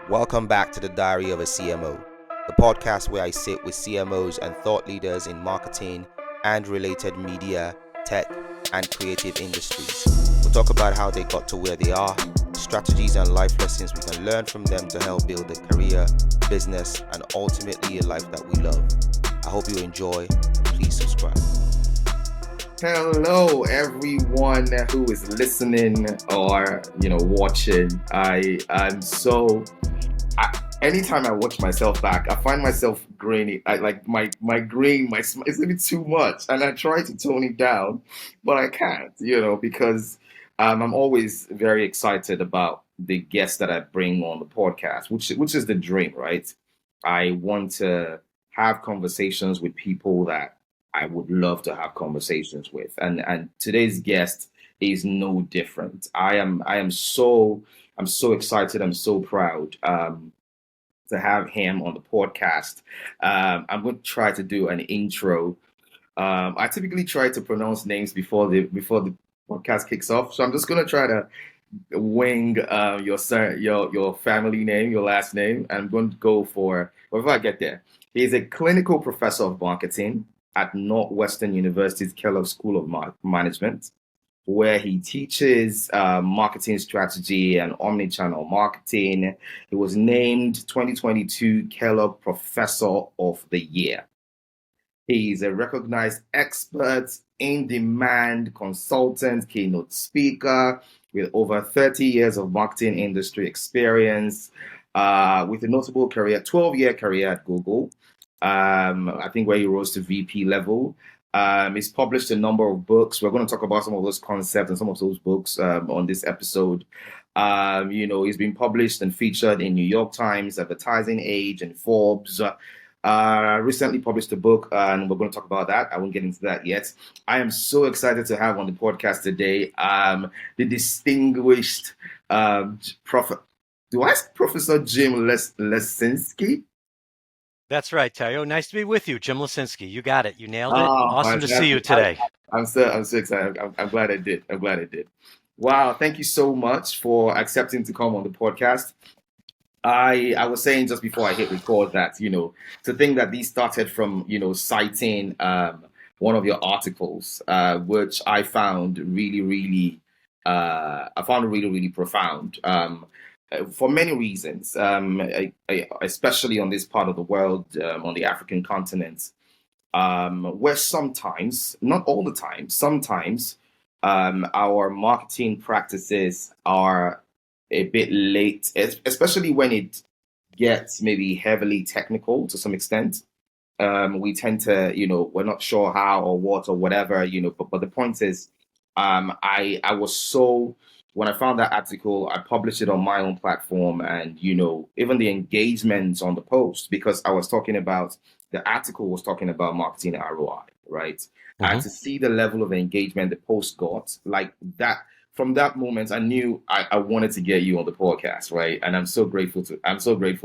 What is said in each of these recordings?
Welcome back to the Diary of a CMO, the podcast where I sit with CMOs and thought leaders in marketing and related media, tech, and creative industries. We'll talk about how they got to where they are, strategies and life lessons we can learn from them to help build a career, business, and ultimately a life that we love. I hope you enjoy, and please subscribe. Hello, everyone who is listening or watching. Anytime I watch myself back, I find myself graining. My grain, it's a bit too much, and I try to tone it down, but I can't. Because I'm always very excited about the guests that I bring on the podcast, which is the dream, right? I want to have conversations with people that I would love to have conversations with. And today's guest is no different. I'm so excited. I'm so proud to have him on the podcast. I'm going to try to do an intro. I typically try to pronounce names before the podcast kicks off. So I'm just going to try to wing your family name, your last name. I'm going to go for, before I get there, he's a clinical professor of marketing at Northwestern University's Kellogg School of Management, where he teaches marketing strategy and omnichannel marketing. He was named 2022 Kellogg Professor of the Year. He's a recognized expert, in-demand consultant, keynote speaker with over 30 years of marketing industry experience, with a notable 12-year career at Google. I think where he rose to VP level. He's published a number of books. We're going to talk about some of those concepts and some of those books on this episode. He's been published and featured in New York Times, Advertising Age, and Forbes. Recently published a book, and we're going to talk about that. I won't get into that yet. I am so excited to have on the podcast today the distinguished Professor Jim Lecinski. That's right, Tayo. Nice to be with you, Jim Lecinski. You got it. You nailed it. Awesome to see you today. I'm so excited. I'm glad I did. Wow. Thank you so much for accepting to come on the podcast. I was saying just before I hit record that, to think that these started from, citing one of your articles, which I found really profound. For many reasons, especially on this part of the world, on the African continent, where sometimes, not all the time, sometimes our marketing practices are a bit late, especially when it gets maybe heavily technical to some extent. We tend to, we're not sure how or what or whatever, but the point is, I was so... When I found that article, I published it on my own platform, and, even the engagements on the post, because the article was talking about marketing ROI, right? Mm-hmm. And to see the level of engagement the post got, like that, from that moment, I knew I wanted to get you on the podcast, right? And I'm so grateful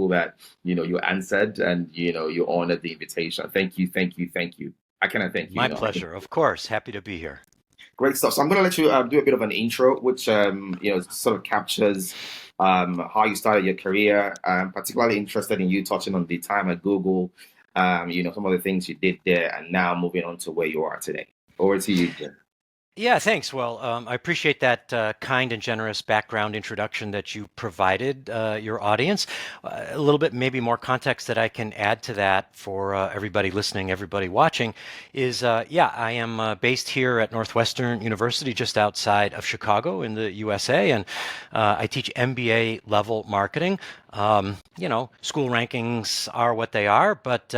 that, you answered and, you honored the invitation. Thank you. I cannot thank you. My pleasure. Of course. Happy to be here. Great stuff. So I'm going to let you do a bit of an intro, which sort of captures how you started your career. I'm particularly interested in you touching on the time at Google, some of the things you did there, and now moving on to where you are today. Over to you, Jim. Yeah, thanks. Well, I appreciate that kind and generous background introduction that you provided your audience. A little bit, maybe more context that I can add to that for everybody listening, everybody watching is, I am based here at Northwestern University, just outside of Chicago in the USA, and I teach MBA level marketing. School rankings are what they are, but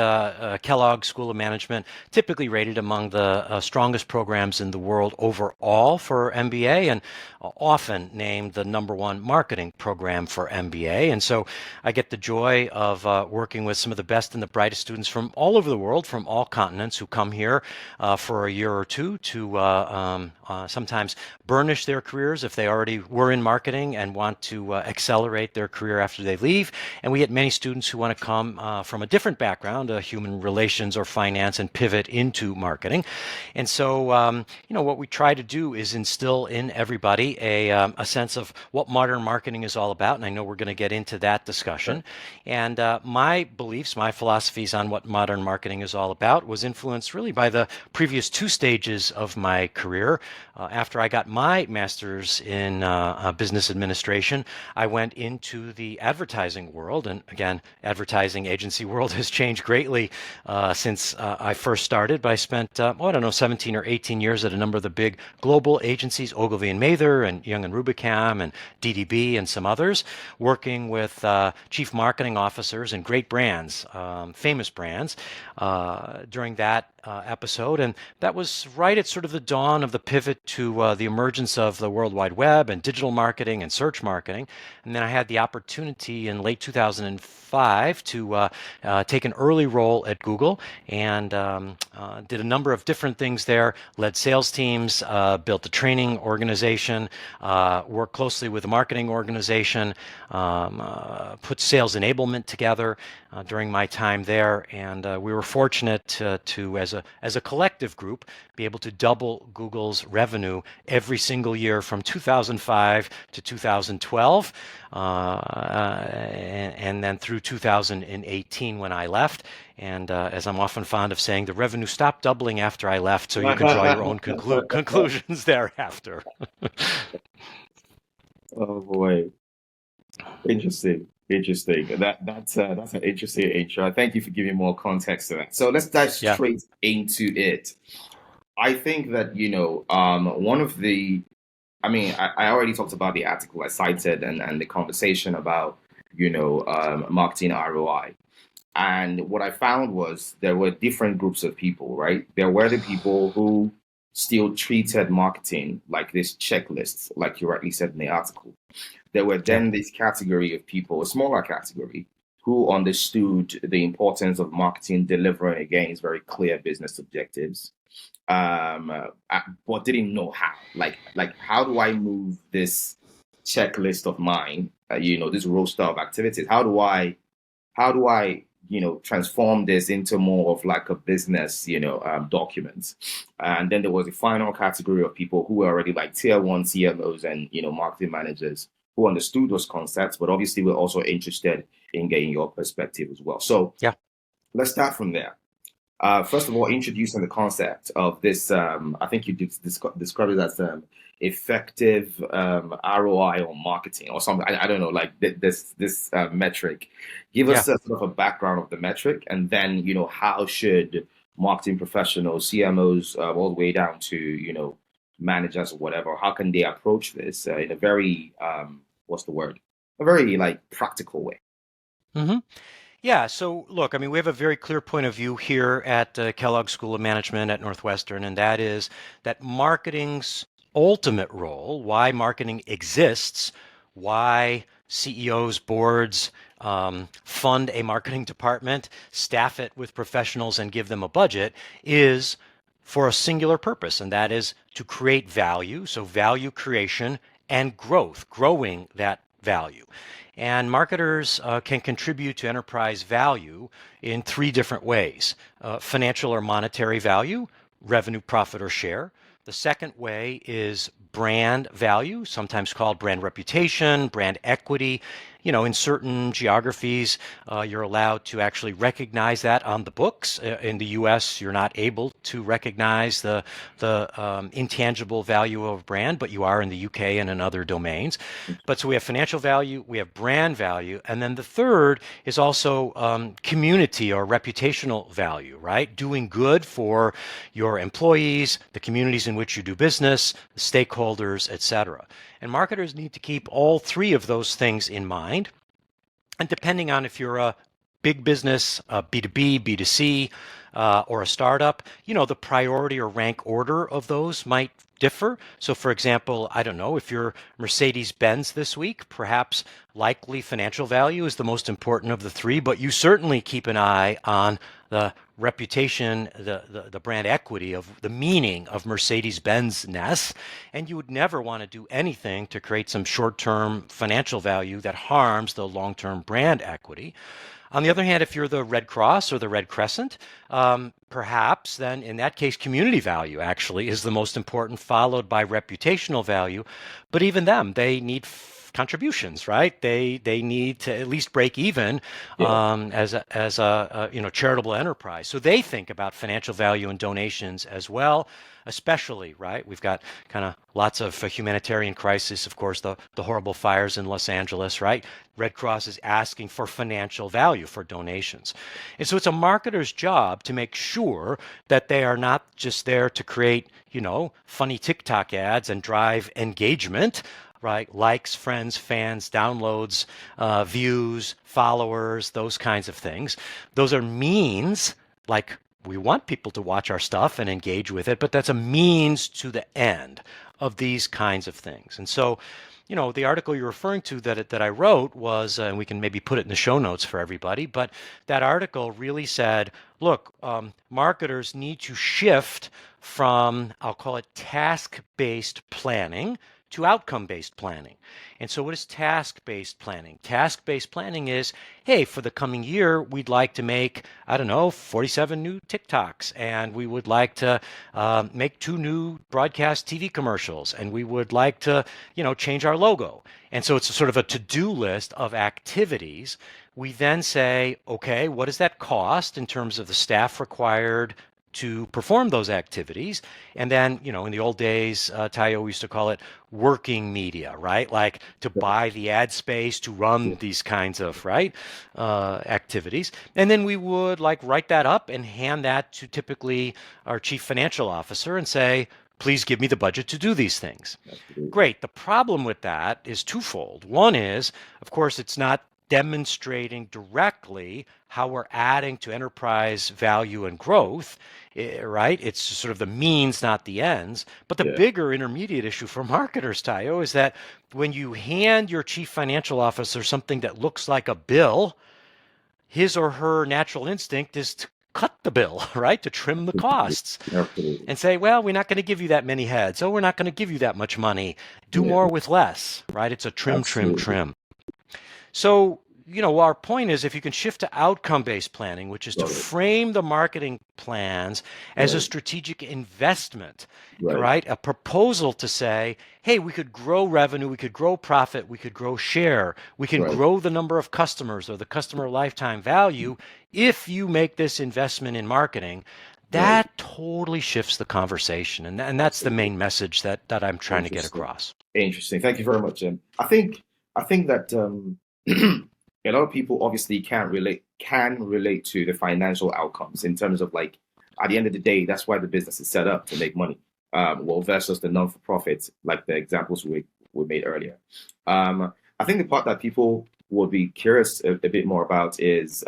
Kellogg School of Management typically rated among the strongest programs in the world overall for MBA, and often named the #1 marketing program for MBA. And so I get the joy of working with some of the best and the brightest students from all over the world, from all continents, who come here for a year or two to sometimes burnish their careers if they already were in marketing and want to accelerate their career after they leave. And we get many students who want to come from a different background, human relations or finance, and pivot into marketing. And so, what we try to do is instill in everybody a sense of what modern marketing is all about. And I know we're going to get into that discussion. And my beliefs, my philosophies on what modern marketing is all about was influenced really by the previous two stages of my career. After I got my master's in business administration, I went into the advertising world. And again, advertising agency world has changed greatly since I first started. But I spent, 17 or 18 years at a number of the big global agencies, Ogilvy and Mather and Young and Rubicam and DDB and some others, working with chief marketing officers and great brands, famous brands, during that episode. And that was right at sort of the dawn of the pivot to the emergence of the World Wide Web and digital marketing and search marketing. And then I had the opportunity in late 2005 to take an early role at Google and did a number of different things there, led sales teams, built a training organization, worked closely with a marketing organization, put sales enablement together during my time there. And we were fortunate to, as a collective group, be able to double Google's revenue every single year from 2005 to 2012, and then through 2018 when I left. And as I'm often fond of saying, the revenue stopped doubling after I left, so you can draw your own conclusions thereafter. Oh boy, interesting. Interesting. That's an interesting intro. Thank you for giving more context to that. So let's dive straight into it. I think that, one of the, I already talked about the article I cited and the conversation about, marketing ROI. And what I found was there were different groups of people, right? There were the people who still treated marketing like this checklist, like you rightly said in the article. There were then this category of people, a smaller category, who understood the importance of marketing delivering against very clear business objectives, but didn't know how. Like how do I move this checklist of mine, this roster of activities? How do I transform this into more of like a business, document? And then there was a final category of people who were already like tier one CMOs and, marketing managers who understood those concepts, but obviously we're also interested in getting your perspective as well. So let's start from there. First of all, introducing the concept of this, I think you describe it as effective ROI on marketing or something. I don't know, like this metric. Give us a sort of a background of the metric, and then, how should marketing professionals, CMOs, all the way down to, managers or whatever, how can they approach this in a very, a very like practical way? Mm-hmm. Yeah, so look, we have a very clear point of view here at Kellogg School of Management at Northwestern, and that is that marketing's ultimate role, why marketing exists, why CEOs, boards fund a marketing department, staff it with professionals, and give them a budget, is for a singular purpose, and that is to create value, so value creation and growth, growing that value. And marketers can contribute to enterprise value in three different ways: financial or monetary value, revenue, profit, or share. The second way is brand value, sometimes called brand reputation, brand equity. In certain geographies, you're allowed to actually recognize that on the books. In the U.S., you're not able to recognize the intangible value of a brand, but you are in the U.K. and in other domains. But so we have financial value, we have brand value, and then the third is also community or reputational value, right? Doing good for your employees, the communities in which you do business, the stakeholders, etc. And marketers need to keep all three of those things in mind. And depending on if you're a big business, B2B, B2C, or a startup, the priority or rank order of those might differ. So for example, I don't know, if you're Mercedes-Benz this week, perhaps likely financial value is the most important of the three, but you certainly keep an eye on the reputation, the brand equity of the meaning of Mercedes-Benz-ness, and you would never want to do anything to create some short-term financial value that harms the long-term brand equity. On the other hand, if you're the Red Cross or the Red Crescent, perhaps then in that case, community value actually is the most important, followed by reputational value. But even them, they need contributions, right? They need to at least break even as a charitable enterprise. So they think about financial value and donations as well, especially, right? We've got kind of lots of humanitarian crisis, of course, the horrible fires in Los Angeles, right? Red Cross is asking for financial value for donations. And so it's a marketer's job to make sure that they are not just there to create, funny TikTok ads and drive engagement, right? Likes, friends, fans, downloads, views, followers, those kinds of things. Those are means, like we want people to watch our stuff and engage with it, but that's a means to the end of these kinds of things. And so, the article you're referring to that I wrote was, and we can maybe put it in the show notes for everybody, but that article really said, look, marketers need to shift from, I'll call it task-based planning to outcome-based planning. And so what is task-based planning? Task-based planning is, hey, for the coming year, we'd like to make, 47 new TikToks, and we would like to make 2 new broadcast TV commercials, and we would like to, change our logo. And so it's sort of a to-do list of activities. We then say, okay, what does that cost in terms of the staff required to perform those activities? And then, in the old days, Tayo used to call it working media, right? Like to buy the ad space to run these kinds of, activities. And then we would write that up and hand that to typically our chief financial officer and say, please give me the budget to do these things. Great. The problem with that is twofold. One is, of course, it's not demonstrating directly how we're adding to enterprise value and growth, right? It's sort of the means, not the ends. But the bigger intermediate issue for marketers, Tayo, is that when you hand your chief financial officer something that looks like a bill, his or her natural instinct is to cut the bill, right? To trim the costs and say, well, we're not going to give you that many heads. Oh, we're not going to give you that much money. Do more with less, right? It's a trim. So, our point is if you can shift to outcome-based planning, which is to frame the marketing plans as a strategic investment, right? A proposal to say, hey, we could grow revenue, we could grow profit, we could grow share, we can grow the number of customers or the customer lifetime value if you make this investment in marketing. That totally shifts the conversation. And that's the main message that I'm trying to get across. Interesting. Thank you very much, Jim. I think that a lot of people obviously can relate to the financial outcomes in terms of at the end of the day, that's why the business is set up to make money. Versus the non-for-profit, like the examples we made earlier. I think the part that people would be curious a bit more about is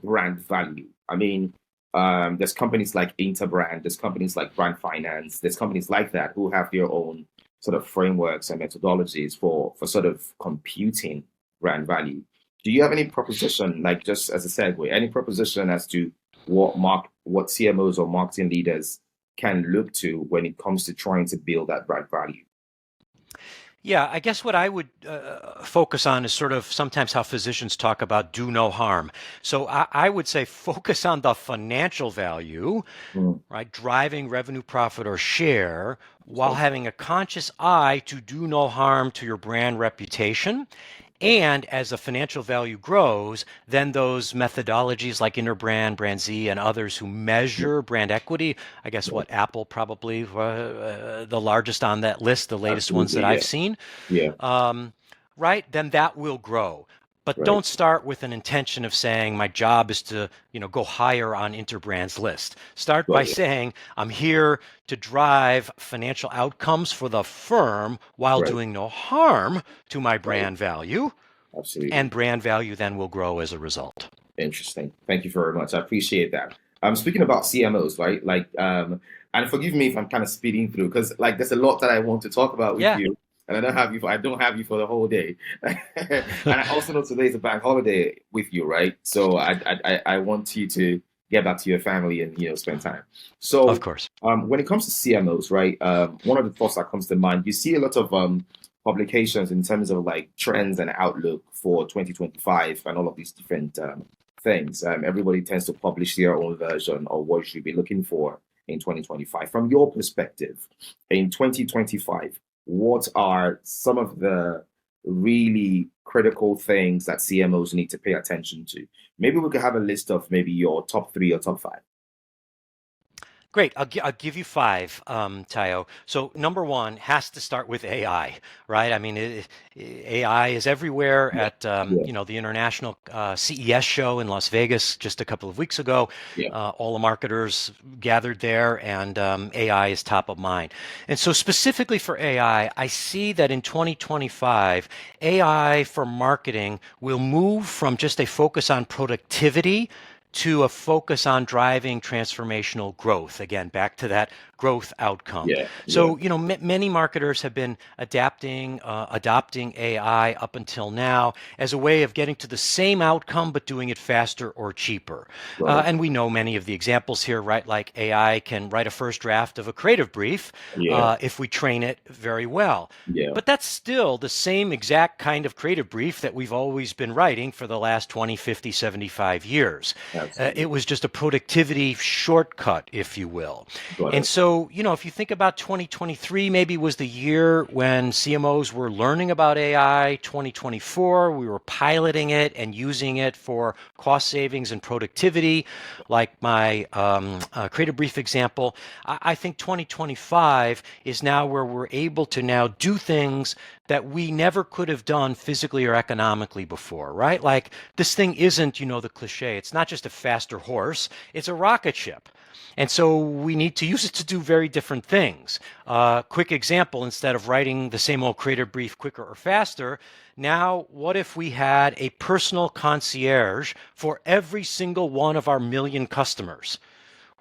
brand value. I mean, there's companies like Interbrand, there's companies like Brand Finance, there's companies like that who have their own sort of frameworks and methodologies for sort of computing brand value. Do you have any proposition, just as a segue, any proposition as to what CMOs or marketing leaders can look to when it comes to trying to build that brand value? Yeah, I guess what I would focus on is sort of sometimes how physicians talk about do no harm. So I would say focus on the financial value, right? Driving revenue, profit, or share while having a conscious eye to do no harm to your brand reputation. And as the financial value grows, then those methodologies like Interbrand, Brand Z, and others who measure brand equity, I guess Apple probably the largest on that list, the latest ones that I've seen, right? Then that will grow. But don't start with an intention of saying my job is to, go higher on Interbrand's list. Start by saying I'm here to drive financial outcomes for the firm while doing no harm to my brand value. Absolutely. And brand value then will grow as a result. Interesting. Thank you very much. I appreciate that. Speaking about CMOs, right? And forgive me if I'm kind of speeding through because there's a lot that I want to talk about with you. And I don't have you for the whole day. And I also know today is a bank holiday with you, right? So I want you to get back to your family and spend time. Of So course. when it comes to CMOs, right? One of the thoughts that comes to mind, you see a lot of publications in terms of like trends and outlook for 2025 and all of these different things. Everybody tends to publish their own version of what you should be looking for in 2025. From your perspective, in 2025, what are some of the really critical things that CMOs need to pay attention to? Maybe we could have a list of maybe your top three or top five. Great. I'll give you five, Tayo. So number one has to start with AI, right? I mean, AI is everywhere Yeah, at, yeah, the International CES show in Las Vegas just a couple of weeks ago. yeah. All the marketers gathered there, and AI is top of mind. And so specifically for AI, I see that in 2025, AI for marketing will move from just a focus on productivity to a focus on driving transformational growth. Again, back to that growth outcome. Yeah, yeah, So, many marketers have been adopting AI up until now as a way of getting to the same outcome, but doing it faster or cheaper. got it. And we know many of the examples here, right? Like AI can write a first draft of a creative brief Yeah, if we train it very well. yeah, But that's still the same exact kind of creative brief that we've always been writing for the last 20, 50, 75 years. absolutely. It was just a productivity shortcut, if you will. Got And it. so, if you think about 2023, maybe was the year when CMOs were learning about AI. 2024, we were piloting it and using it for cost savings and productivity, like my creative brief example. I think 2025 is now where we're able to now do things that we never could have done physically or economically before, right? Like this thing isn't, the cliche. It's not just a faster horse, it's a rocket ship. And so we need to use it to do very different things. Quick example, instead of writing the same old creative brief quicker or faster, now what if we had a personal concierge for every single one of our million customers?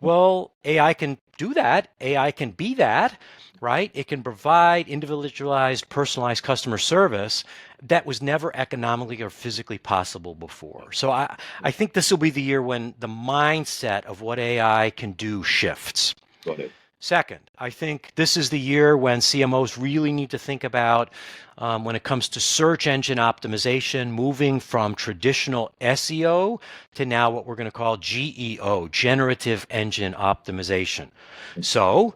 Well, AI can do that. AI can be that, right? It can provide individualized, personalized customer service that was never economically or physically possible before. So I think this will be the year when the mindset of what AI can do shifts. Got it. Second, I think this is the year when CMOs really need to think about when it comes to search engine optimization, moving from traditional SEO to now what we're going to call GEO, generative engine optimization. So,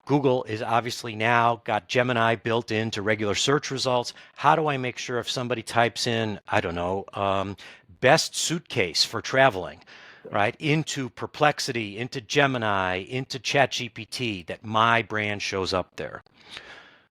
Google is obviously now got Gemini built into regular search results. How do I make sure if somebody types in, I don't know, best suitcase for traveling, right, into Perplexity, into Gemini, into ChatGPT, that my brand shows up there?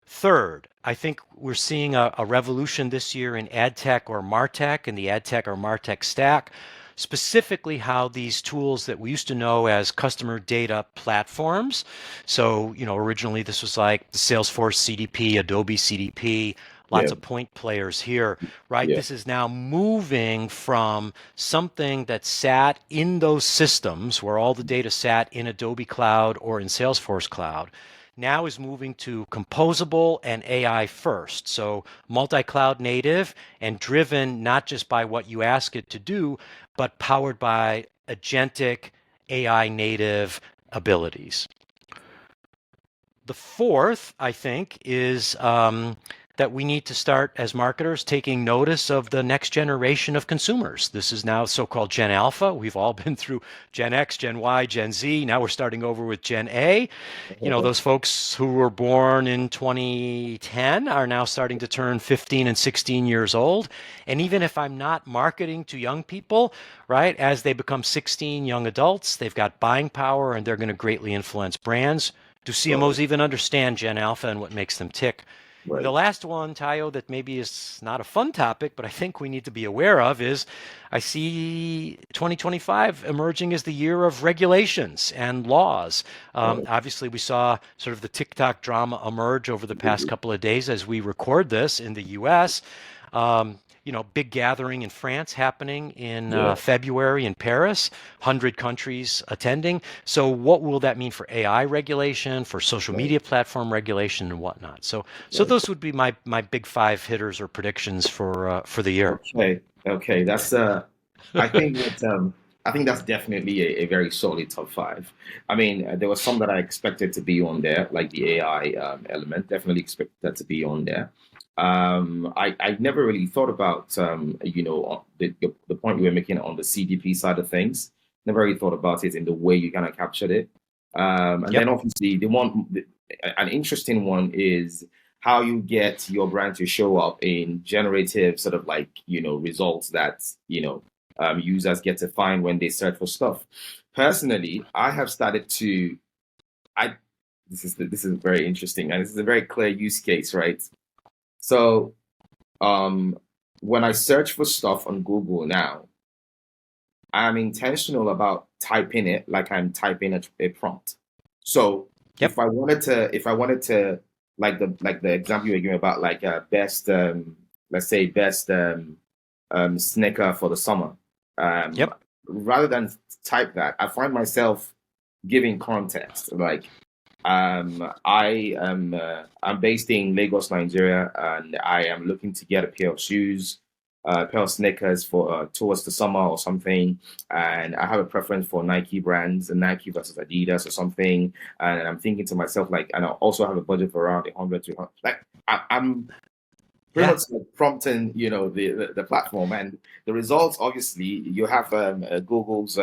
Third, I think we're seeing a revolution this year in ad tech or MarTech, in the ad tech or MarTech stack, specifically how these tools that we used to know as customer data platforms. So, originally this was like the Salesforce CDP, Adobe CDP, Yeah, lots of point players here, right? yeah, This is now moving from something that sat in those systems where all the data sat in Adobe Cloud or in Salesforce Cloud, now is moving to composable and AI first. So multi-cloud native and driven not just by what you ask it to do, but powered by agentic AI native abilities. The fourth, I think, is that we need to start as marketers taking notice of the next generation of consumers. This is now so-called Gen Alpha. We've all been through Gen X, Gen Y, Gen Z. Now we're starting over with Gen A. Those folks who were born in 2010 are now starting to turn 15 and 16 years old. And even if I'm not marketing to young people, right, as they become 16 young adults, they've got buying power and they're going to greatly influence brands. Do got CMOs it. even understand Gen Alpha and what makes them tick? And the Right. last one, Tayo, that maybe is not a fun topic, but I think we need to be aware of is I see 2025 emerging as the year of regulations and laws. Got it. Obviously, we saw sort of the TikTok drama emerge over the past couple of days as we record this in the US. Big gathering in France happening in Yeah, February in Paris, 100 countries attending. So what will that mean for AI regulation, for social right, media platform regulation and whatnot? So right. those would be my big five hitters or predictions for the year. Okay, okay. That's I think that I think that's definitely a very solid top five. I mean, there was some that I expected to be on there, like the AI element. Definitely expected that to be on there. I never really thought about the point you were making on the CDP side of things. Never really thought about it in the way you kind of captured it. And Yep. then obviously an interesting one is how you get your brand to show up in generative sort of like results that users get to find when they search for stuff. Personally, I have started to I this is very interesting, and this is a very clear use case, right? So when I search for stuff on Google now, I'm intentional about typing it like I'm typing a prompt. So Yep. if I wanted to like the example you were giving about like best let's say best snicker for the summer. Um, Yep. Rather than type that, I find myself giving context. Like, I'm based in Lagos, Nigeria, and I am looking to get a pair of shoes, a pair of sneakers for towards the summer or something. And I have a preference for Nike brands, Nike versus Adidas or something. And I'm thinking to myself like, and I also have a budget for around 100 to like I'm pretty Yeah. much like prompting, the platform, and the results. Obviously, you have Google's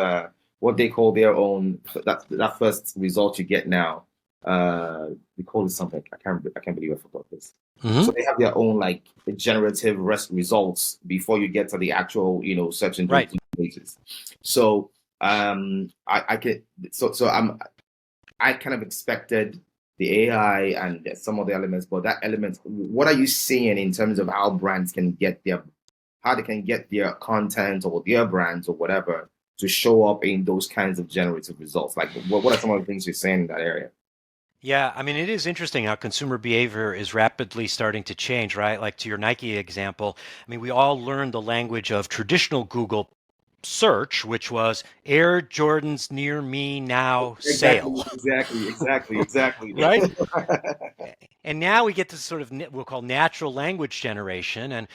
what they call their own that first result you get now. They call it something. I can't believe I forgot this. So Hmm. they have their own like generative results before you get to the actual search engine Right. pages. So I can so I kind of expected the AI and some of the elements, but that element, what are you seeing in terms of how brands can get how they can get their content or their brands or whatever to show up in those kinds of generative results? Like, what are some of the things you're saying in that area? Yeah, I mean, it is interesting how consumer behavior is rapidly starting to change, right? Like to your Nike example, I mean, we all learned the language of traditional Google search, which was Air Jordans near me now Exactly, sale, exactly, exactly, exactly. right? And now we get to sort of we'll call natural language generation, and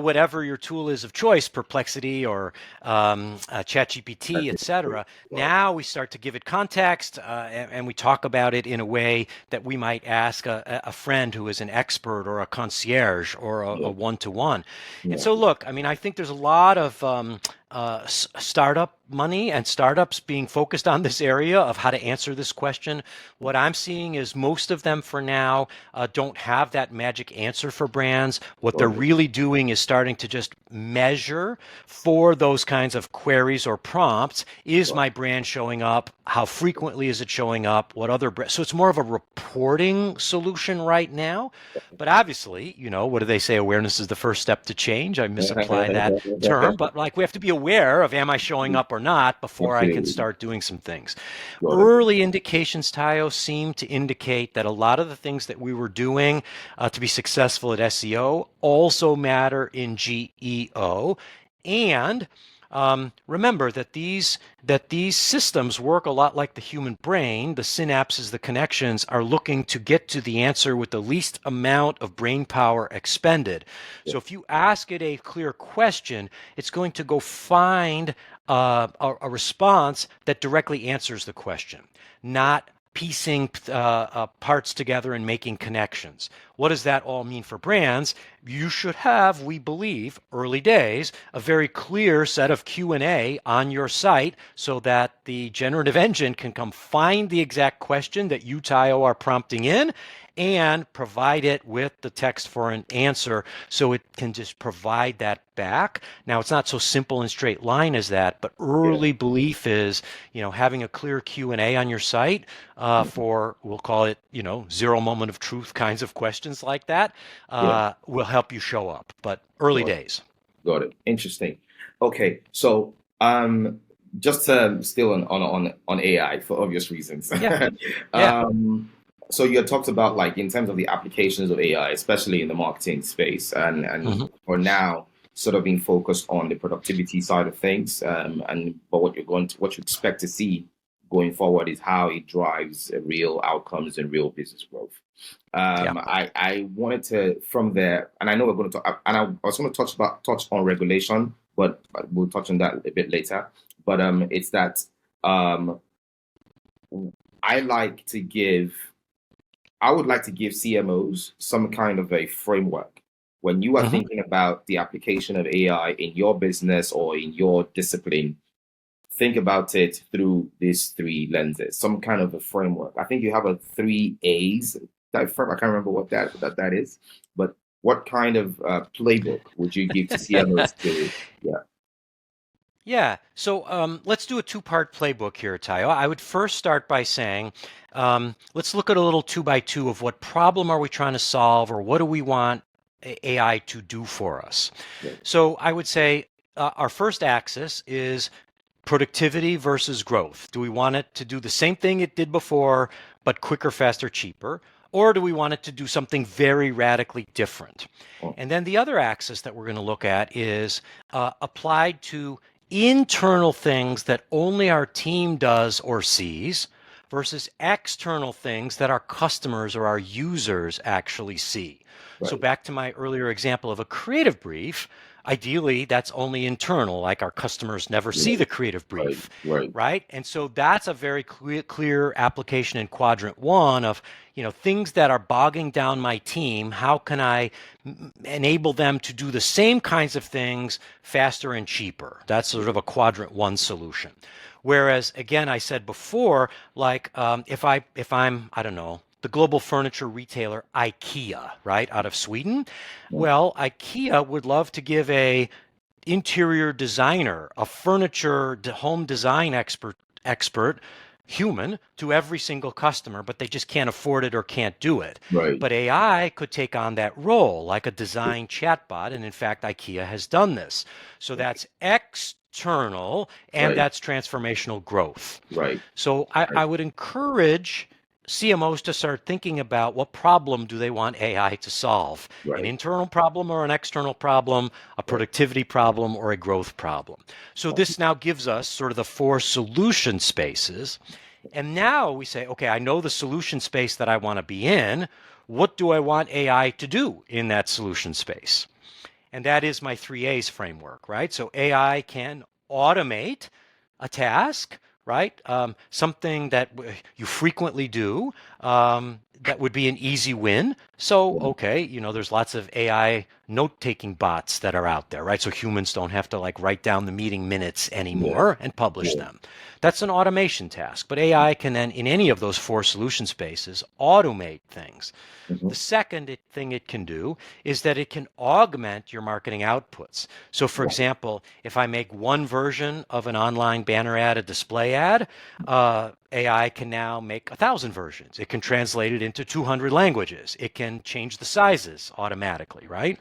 whatever your tool is of choice, Perplexity or ChatGPT, etc. Now we start to give it context, and we talk about it in a way that we might ask a friend who is an expert or a concierge or a Yeah, one-to-one. And yeah, so, look, I mean, I think there's a lot of startup money and startups being focused on this area of how to answer this question. What I'm seeing is most of them for now don't have that magic answer for brands. What they're got it, really doing is starting to just measure for those kinds of queries or prompts. Is got my brand showing up? How frequently is it showing up? What other brands? So it's more of a reporting solution right now. But obviously, what do they say? Awareness is the first step to change. I misapply that term, it. but like we have to be aware of am I showing up or not before I can Absolutely, start doing some things. got it. Early indications, Tayo, seem to indicate that a lot of the things that we were doing to be successful at SEO also matter in GEO. And remember that these systems work a lot like the human brain. The synapses, the connections, are looking to get to the answer with the least amount of brain power expended. Yeah, So if you ask it a clear question, it's going to go find a response that directly answers the question, not piecing parts together and making connections. What does that all mean for brands? You should have, we believe, early days, a very clear set of Q&A on your site so that the generative engine can come find the exact question that you, Tayo, are prompting in and provide it with the text for an answer so it can just provide that back. Now, it's not so simple and straight line as that, but yeah, early belief is, having a clear Q&A on your site for, we'll call it, zero moment of truth kinds of questions like that yeah. will help you show up, but early Got it. days. Got it. Interesting. Okay, so just still on AI for obvious reasons. Yeah, yeah. um, so you had talked about like in terms of the applications of AI, especially in the marketing space, and Hmm. for now, sort of being focused on the productivity side of things. But what you expect to see going forward is how it drives real outcomes and real business growth. Yeah. I wanted to from there, and I know we're going to talk, and I was going to touch on regulation, but we'll touch on that a bit later. but it's that um, I like to give I would like to give CMOs some kind of a framework when you are Hmm. thinking about the application of AI in your business or in your discipline. Think about it through these three lenses, some kind of a framework. I think you have a three A's. That frame, I can't remember what that is, but what kind of playbook would you give to CMOs to? Yeah, Yeah. So let's do a two-part playbook here, Tayo. I would first start by saying, let's look at a little two by two of what problem are we trying to solve, or what do we want AI to do for us. yeah, So I would say our first axis is productivity versus growth. Do we want it to do the same thing it did before, but quicker, faster, cheaper? Or do we want it to do something very radically different? oh, And then the other axis that we're going to look at is applied to internal things that only our team does or sees versus external things that our customers or our users actually see. So right, back to my earlier example of a creative brief, ideally that's only internal, like our customers never see right, the creative right, brief, right, right? And so that's a very clear application in quadrant one of, things that are bogging down my team. How can I enable them to do the same kinds of things faster and cheaper? That's sort of a quadrant one solution. Whereas, again, I said before, like if I'm, I don't know, the global furniture retailer IKEA, right, out of Sweden. yeah, Well, IKEA would love to give a interior designer, a furniture home design expert human to every single customer, but they just can't afford it or can't do it. right, But AI could take on that role like a design chatbot. And in fact, IKEA has done this. So that's external and right, that's transformational growth. right, So I would encourage CMOs to start thinking about what problem do they want AI to solve? An right, internal problem or an external problem, a right, productivity problem or a growth problem. So right, this now gives us sort of the four solution spaces. And now we say, okay, I know the solution space that I want to be in. What do I want AI to do in that solution space? And that is my 3A's framework, right? So AI can automate a task, right? Something that you frequently do, that would be an easy win. So, right, okay, there's lots of AI note-taking bots that are out there, right? So humans don't have to like write down the meeting minutes yeah, anymore and publish yeah, them. That's an automation task, but AI can then, in any of those four solution spaces, automate things. mhm, The second thing it can do is that it can augment your marketing outputs. So, for right, example, if I make one version of an online banner ad, a display ad, AI can now make 1,000 versions. It can translate it into 200 languages. It can change the sizes automatically, right?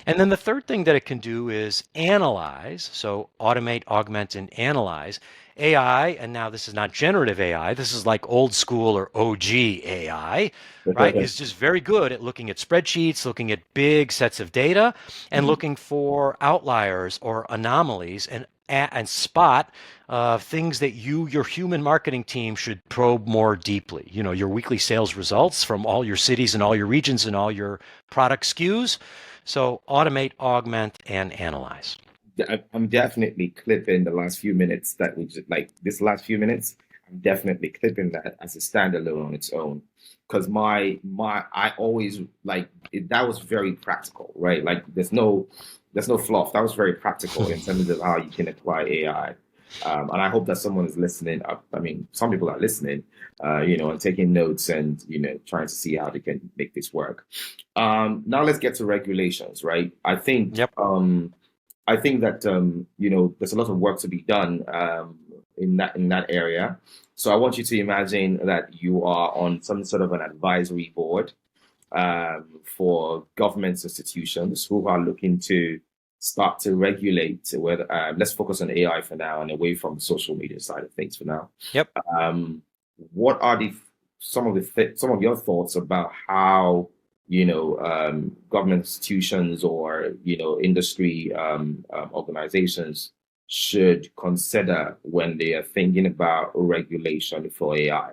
And then the third thing that it can do is analyze. So automate, augment, and analyze. AI, and now this is not generative AI, this is like old school or OG AI, right? Is just very good at looking at spreadsheets, looking at big sets of data, and mhm, looking for outliers or anomalies and spot things that your human marketing team should probe more deeply. Your weekly sales results from all your cities and all your regions and all your product SKUs. So automate, augment, and analyze. I'm definitely clipping the last few minutes that we just like this last few minutes. I'm definitely clipping that as a standalone on its own because my I always like it, that was very practical, right? Like there's no fluff. That was very practical in terms of how you can apply AI. And I hope that someone is listening. I mean, some people are listening, and taking notes and trying to see how they can make this work. Now let's get to regulations, right? Yep. I think that there's a lot of work to be done in that area. So I want you to imagine that you are on some sort of an advisory board for government institutions who are looking to start to regulate. Whether let's focus on AI for now and away from the social media side of things for now. Yep. Um, what are some of your thoughts about how government institutions or industry organizations should consider when they are thinking about regulation for AI?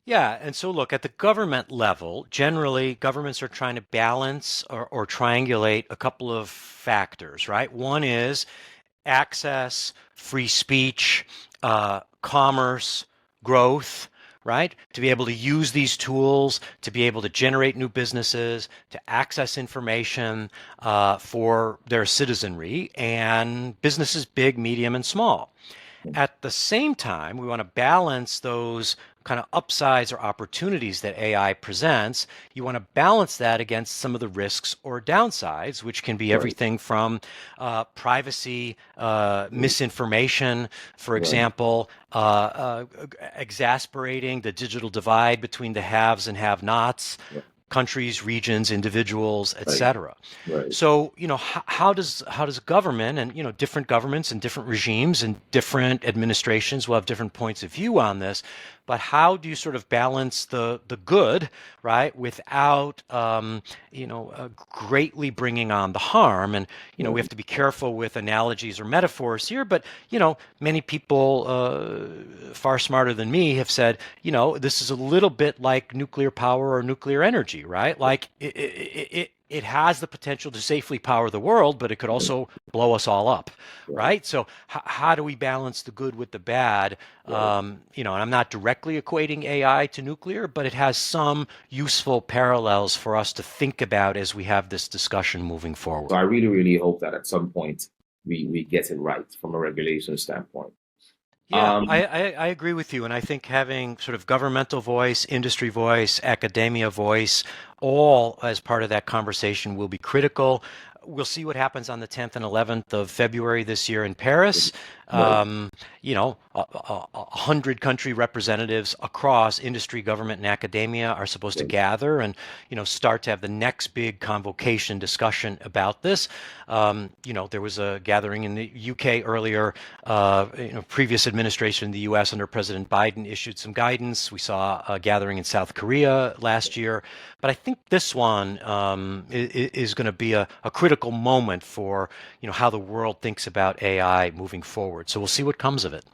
Yeah. And so, look, at the government level, generally, governments are trying to balance or triangulate a couple of factors, right? One is access, free speech, commerce, growth, right? To be able to use these tools, to be able to generate new businesses, to access information for their citizenry and businesses big, medium, and small. At the same time, we want to balance those kind of upsides or opportunities that AI presents. You want to balance that against some of the risks or downsides, which can be Right. everything from privacy, misinformation, for Right. example, exasperating the digital divide between the haves and have-nots, countries, regions, individuals, Right. etc. Right. So, how does government and different governments and different regimes and different administrations will have different points of view on this, but how do you sort of balance the good, right, without greatly bringing on the harm? And we have to be careful with analogies or metaphors here, but many people far smarter than me have said, this is a little bit like nuclear power or nuclear energy, right? Like it has the potential to safely power the world, but it could also blow us all up, Right. right? So how do we balance the good with the bad? Right. And I'm not directly equating AI to nuclear, but it has some useful parallels for us to think about as we have this discussion moving forward. So I really, really hope that at some point we get it right from a regulation standpoint. Yeah, I agree with you. And I think having sort of governmental voice, industry voice, academia voice, all as part of that conversation will be critical. We'll see what happens on the 10th and 11th of February this year in Paris. Right. 100 country representatives across industry, government, and academia are supposed to Right. gather and, start to have the next big convocation discussion about this. There was a gathering in the UK earlier. Previous administration in the US under President Biden issued some guidance. We saw a gathering in South Korea last year. But I think this one is going to be a critical moment for how the world thinks about AI moving forward. So we'll see what comes of it.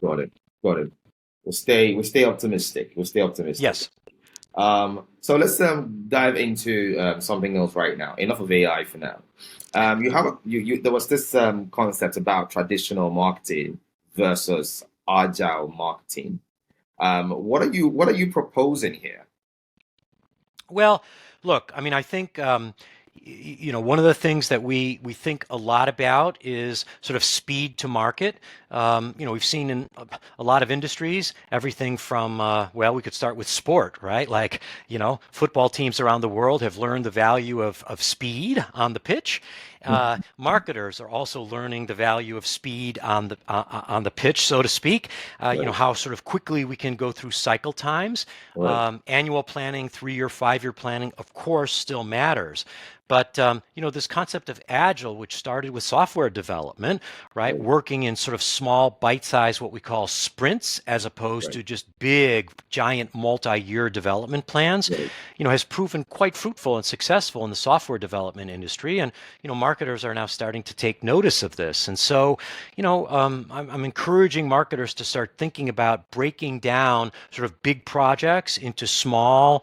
Got it. Got it. We'll stay optimistic. We'll stay optimistic. Yes. So let's dive into something else right now. Enough of AI for now. There was this concept about traditional marketing versus agile marketing. What are you proposing here? Well, look, I mean, I think one of the things that we think a lot about is sort of speed to market. We've seen in a lot of industries everything from we could start with sport, right? Like football teams around the world have learned the value of speed on the pitch. Marketers are also learning the value of speed on the pitch, so to speak. How sort of quickly we can go through cycle times. Right. Annual planning, 3-year, 5-year planning, of course, still matters. But this concept of agile, which started with software development, right, working in sort of small, bite-sized, what we call sprints, as opposed to just big, giant, multi-year development plans, has proven quite fruitful and successful in the software development industry. And marketers are now starting to take notice of this. And so, I'm encouraging marketers to start thinking about breaking down sort of big projects into small,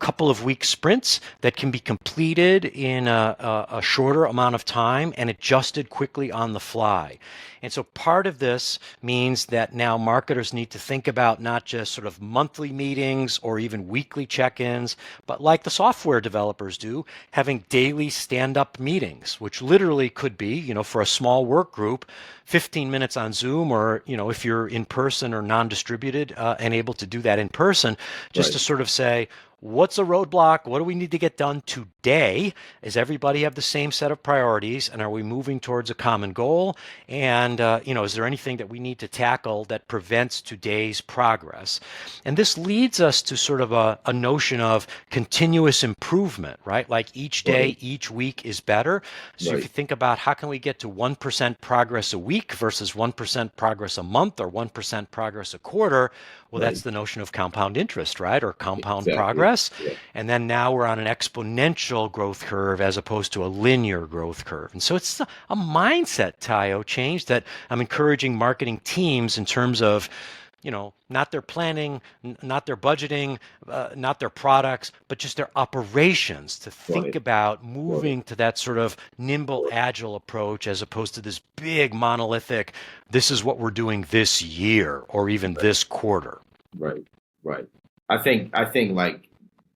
couple of week sprints that can be completed in a shorter amount of time and adjusted quickly on the fly. And so part of this means that now marketers need to think about not just sort of monthly meetings or even weekly check-ins, but like the software developers do, having daily stand-up meetings, which literally could be, for a small work group, 15 minutes on Zoom, or, if you're in person or non-distributed and able to do that in person, just to sort of say, what's a roadblock? What do we need to get done today? Does everybody have the same set of priorities? And are we moving towards a common goal? And, is there anything that we need to tackle that prevents today's progress? And this leads us to sort of a notion of continuous improvement, right? Like each day, each week is better. So if you think about how can we get to 1% progress a week versus 1% progress a month or 1% progress a quarter, well, that's the notion of compound interest, right? Or compound progress. Yeah. And then now we're on an exponential growth curve as opposed to a linear growth curve. And so it's a mindset, Tayo, change that I'm encouraging marketing teams in terms of not their planning, not their budgeting, not their products, but just their operations, to Got think it. about Got it. moving to that sort of nimble, agile approach as opposed to this big monolithic, this is what we're doing this year or even this quarter. Right. Right. I think like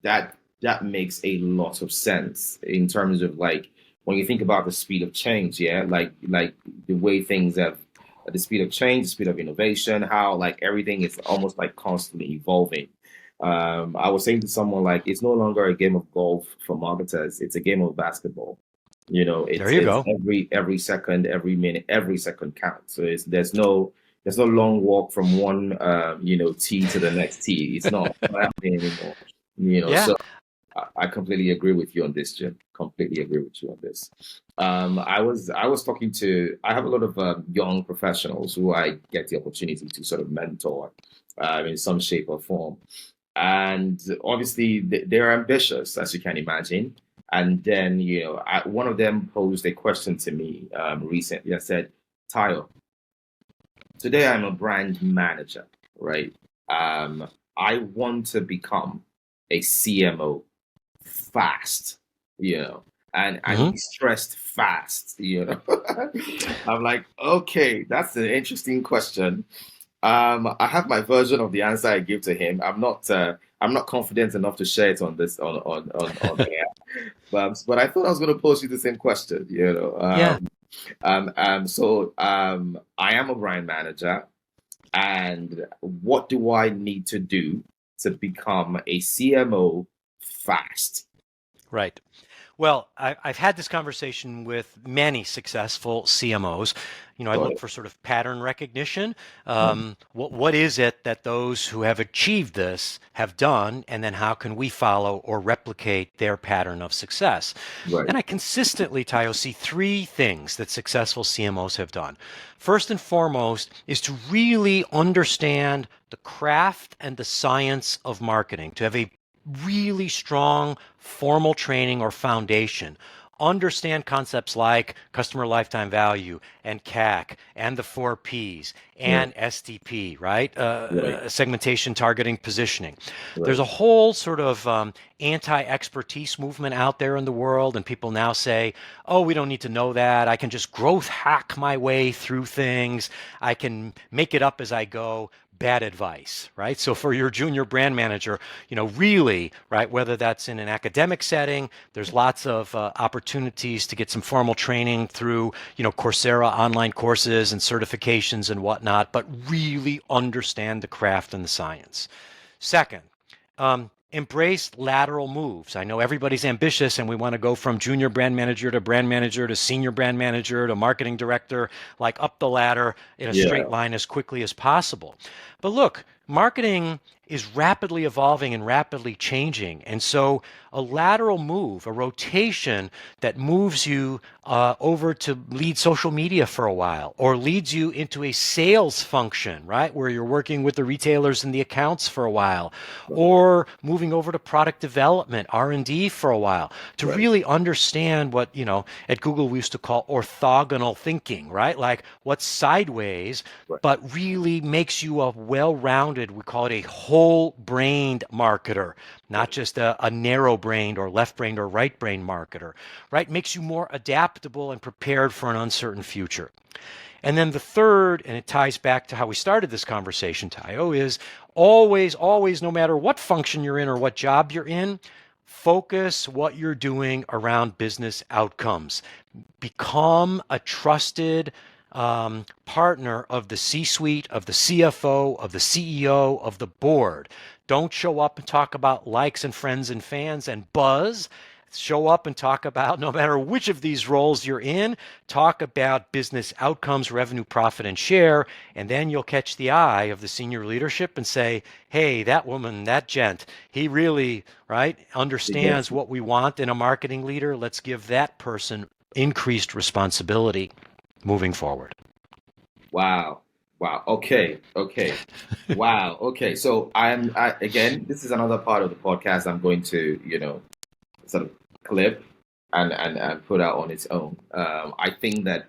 that makes a lot of sense in terms of like when you think about the speed of change, yeah, like the way things have the speed of change, the speed of innovation, how like everything is almost like constantly evolving. I was saying to someone like it's no longer a game of golf for marketers, it's a game of basketball. There you It's go. every second, every minute, every second counts. So there's no long walk from one tee to the next tee. It's not happening anymore. Yeah. So I completely agree with you on this, Jim. Completely agree with you on this. I have a lot of young professionals who I get the opportunity to sort of mentor in some shape or form. And obviously, they're ambitious, as you can imagine. And then, one of them posed a question to me recently. I said, Tayo, today I'm a brand manager, right? I want to become a CMO fast, and Hmm. be stressed fast. I'm like, okay, that's an interesting question. I have my version of the answer I give to him. I'm not confident enough to share it on this on air, but I thought I was going to pose you the same question. Yeah. So I am a brand manager, and what do I need to do to become a CMO fast? Right. Well, I've had this conversation with many successful CMOs. I Got look it. for sort of pattern recognition. Mm. What is it that those who have achieved this have done, and then how can we follow or replicate their pattern of success? Right. And I consistently, Tayo, see three things that successful CMOs have done. First and foremost is to really understand the craft and the science of marketing, to have a really strong formal training or foundation. Understand concepts like customer lifetime value and CAC and the four Ps Yeah. and STP, right? Right. Segmentation, targeting, positioning. There's Right. a whole sort of anti-expertise movement out there in the world, and people now say, oh, we don't need to know that. I can just growth hack my way through things. I can make it up as I go. Bad advice, right? So for your junior brand manager, really, right, whether that's in an academic setting, there's lots of opportunities to get some formal training through, Coursera online courses and certifications and whatnot, but really understand the craft and the science. Second, embrace lateral moves. I know everybody's ambitious and we want to go from junior brand manager to senior brand manager to marketing director, like up the ladder in a straight Yeah. line as quickly as possible. But look, marketing is rapidly evolving and rapidly changing. And so a lateral move, a rotation that moves you over to lead social media for a while or leads you into a sales function, right, where you're working with the retailers and the accounts for a while, Right. or moving over to product development, R&D for a while, to Right. really understand what, at Google we used to call orthogonal thinking, right? Like what's sideways, Right. but really makes you a well-rounded, we call it a whole-brained marketer, not just a narrow-brained or left-brained or right-brained marketer, right? Makes you more adaptable and prepared for an uncertain future. And then the third, and it ties back to how we started this conversation, Tayo, is always, always, no matter what function you're in or what job you're in, focus what you're doing around business outcomes. Become a trusted partner of the C-suite, of the CFO, of the CEO, of the board. Don't show up and talk about likes and friends and fans and buzz. Show up and talk about, no matter which of these roles you're in, talk about business outcomes, revenue, profit, and share. And then you'll catch the eye of the senior leadership and say, hey, that woman, that gent, he really, right, It gets understands what we want in a marketing leader. Let's give that person increased responsibility moving forward. Wow. Wow. Okay. Okay. Wow. Okay. So again, this is another part of the podcast I'm going to, sort of clip and put out on its own. I think that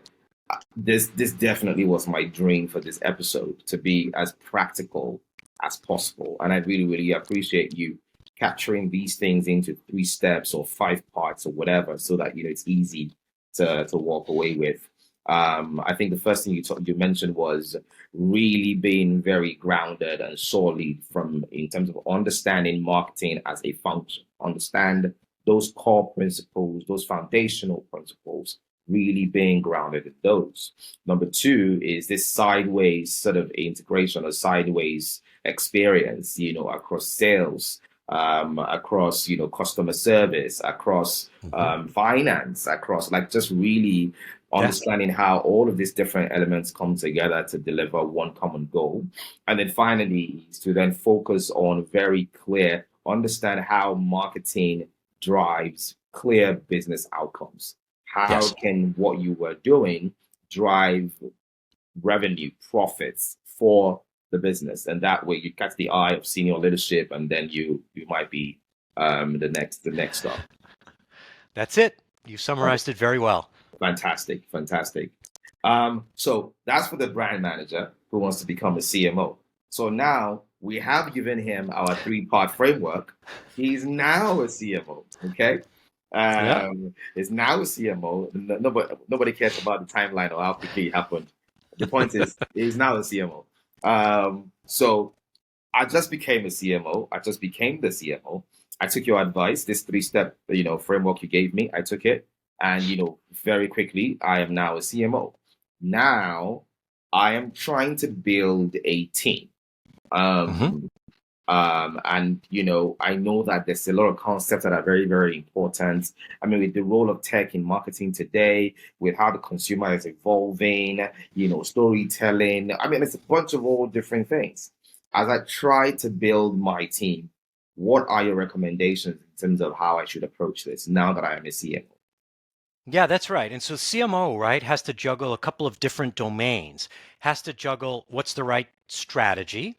this definitely was my dream for this episode, to be as practical as possible. And I really, really appreciate you capturing these things into 3 steps or 5 parts or whatever, so that it's easy to walk away with. I think the first thing you mentioned was really being very grounded and solid from in terms of understanding marketing as a function. Understand those core principles, those foundational principles, really being grounded in those. Number two is this sideways sort of integration or sideways experience, across sales, across, customer service, across finance, across like just really understanding how all of these different elements come together to deliver one common goal. And then finally is to then focus on very clear, understand how marketing drives clear business outcomes. How can what you were doing drive revenue, profits for the business? And that way you catch the eye of senior leadership, and then you might be the next stop. That's it. You summarized it very well. Fantastic. So that's for the brand manager who wants to become a CMO. So now we have given him our 3-part framework. He's now a CMO. Okay. Is now a CMO. Nobody cares about the timeline or how quickly it happened. The point is, he's now a CMO. So I just became a CMO. I just became the CMO. I took your advice, this 3-step, framework you gave me. I took it, and very quickly, I am now a CMO. Now, I am trying to build a team. And I know that there's a lot of concepts that are very, very important. I mean, with the role of tech in marketing today, with how the consumer is evolving, storytelling. I mean, it's a bunch of all different things. As I try to build my team, what are your recommendations in terms of how I should approach this now that I am a CMO? Yeah, that's right. And so CMO, right, has to juggle a couple of different domains, has to juggle what's the right strategy.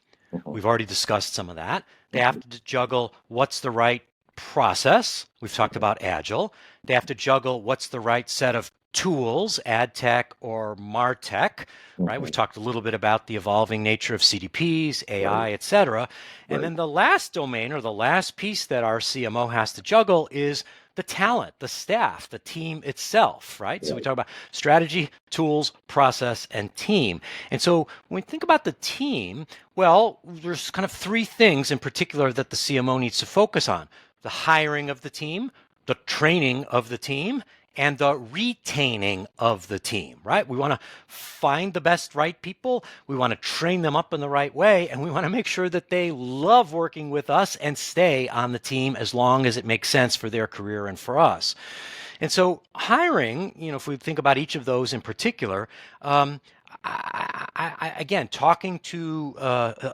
We've already discussed some of that. They have to juggle what's the right process. We've talked about Agile. They have to juggle what's the right set of tools, ad tech or MarTech, right? We've talked a little bit about the evolving nature of CDPs, AI, et cetera. And then the last domain, or the last piece that our CMO has to juggle, is the talent, the staff, the team itself, right? So we talk about strategy, tools, process, and team. And so when we think about the team, well, there's kind of 3 things in particular that the CMO needs to focus on: the hiring of the team, the training of the team, and the retaining of the team, right? We want to find the best right people. We want to train them up in the right way. And we want to make sure that they love working with us and stay on the team as long as it makes sense for their career and for us. And so hiring, if we think about each of those in particular, again, talking to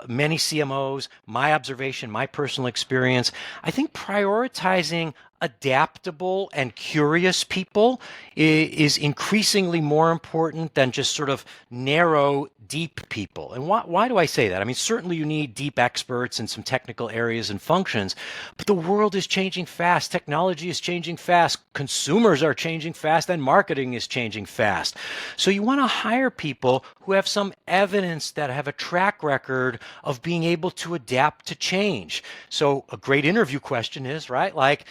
many CMOs, my observation, my personal experience, I think prioritizing adaptable and curious people is increasingly more important than just sort of narrow, deep people. And why do I say that? I mean, certainly you need deep experts in some technical areas and functions, but the world is changing fast. Technology is changing fast. Consumers are changing fast, and marketing is changing fast. So you want to hire people who have some evidence, that have a track record of being able to adapt to change. So a great interview question is, right, like,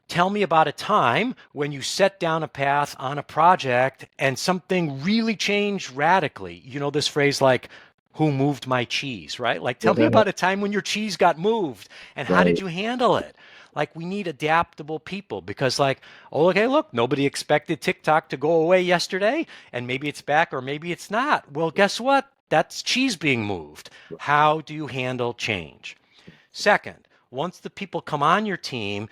tell me about a time when you set down a path on a project and something really changed radically. This phrase like, who moved my cheese, right? Like, tell me about a time when your cheese got moved and how did you handle it? Like, we need adaptable people, because like, oh, okay, look, nobody expected TikTok to go away yesterday, and maybe it's back or maybe it's not. Well, guess what? That's cheese being moved. How do you handle change? Second, once the people come on your team,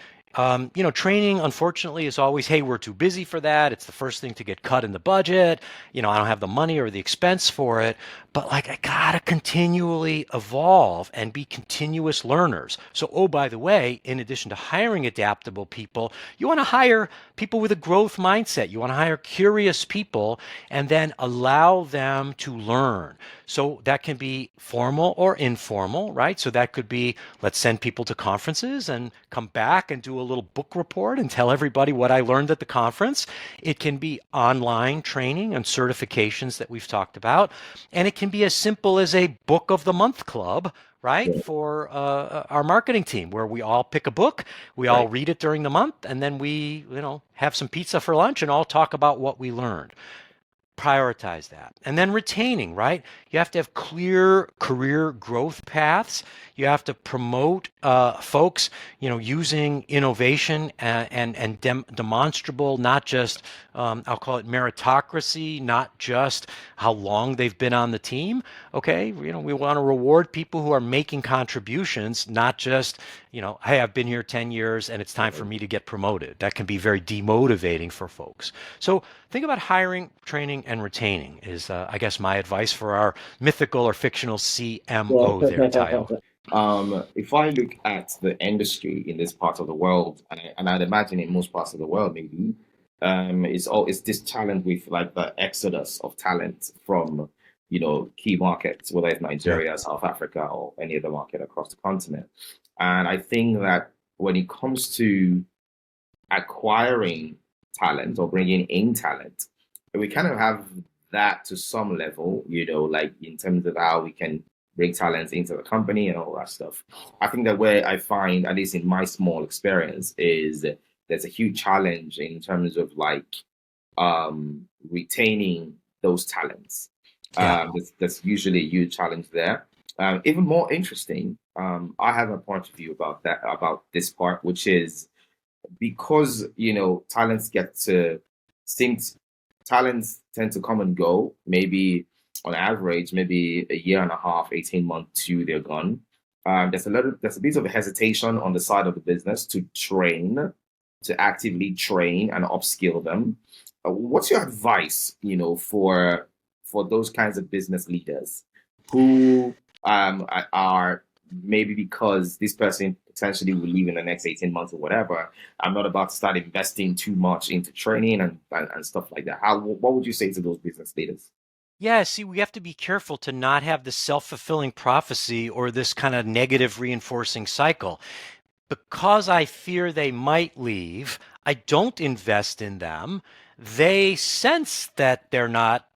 training, unfortunately, is always, hey, we're too busy for that. It's the first thing to get cut in the budget. I don't have the money or the expense for it. But like, I gotta continually evolve and be continuous learners. So, oh, by the way, in addition to hiring adaptable people, you want to hire people with a growth mindset. You want to hire curious people and then allow them to learn. So that can be formal or informal, right? So that could be, let's send people to conferences and come back and do a a little book report and tell everybody what I learned at the conference. It can be online training and certifications that we've talked about. And it can be as simple as a book of the month club, right, Yeah. for our marketing team, where we all pick a book, we all Right. read it during the month, and then we, have some pizza for lunch and all talk about what we learned. Prioritize that. And then retaining, right? You have to have clear career growth paths. You have to promote folks, using innovation and demonstrable, not just, I'll call it meritocracy, not just how long they've been on the team. Okay. We want to reward people who are making contributions, not just, hey, I've been here 10 years and it's time for me to get promoted. That can be very demotivating for folks. So think about hiring, training, and retaining is, I guess, my advice for our mythical or fictional CMO there, Tayo. If I look at the industry in this part of the world, and I'd imagine in most parts of the world, maybe, it's this challenge with like the exodus of talent from, key markets, whether it's Nigeria, South Africa, or any other market across the continent. And I think that when it comes to acquiring talent or bringing in talent, we kind of have that to some level, like in terms of how we can bring talents into the company and all that stuff. I think that where I find, at least in my small experience, is that there's a huge challenge in terms of like retaining those talents. Yeah. There's usually a huge challenge there. Even more interesting, I have a point of view about this part, which is because talents tend to come and go, maybe on average, maybe a year and a half, 18 months to they're gone. There's a bit of a hesitation on the side of the business to actively train and upskill them. What's your advice, for those kinds of business leaders who are maybe because this person potentially will leave in the next 18 months or whatever, I'm not about to start investing too much into training and stuff like that. What would you say to those business leaders? Yeah, see, we have to be careful to not have this self-fulfilling prophecy or this kind of negative reinforcing cycle. Because I fear they might leave, I don't invest in them. They sense that they're not